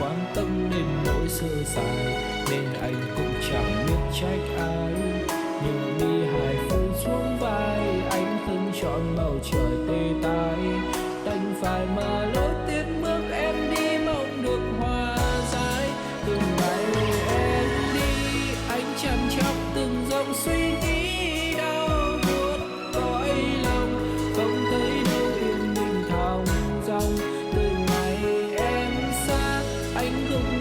quan tâm đến nỗi sơ sài, nên anh cũng chẳng biết trách ai. Nhường đi hai phần xuống vai, anh không chọn bầu trời tê tái, đành phải mà lối tiếc bước em đi mong được hòa giải. Từng ngày em đi, anh chăn chọc từng dòng suy nghĩ đau buốt cõi lòng, không thấy đâu yên bình thong dong. Từ ngày em xa, anh cũng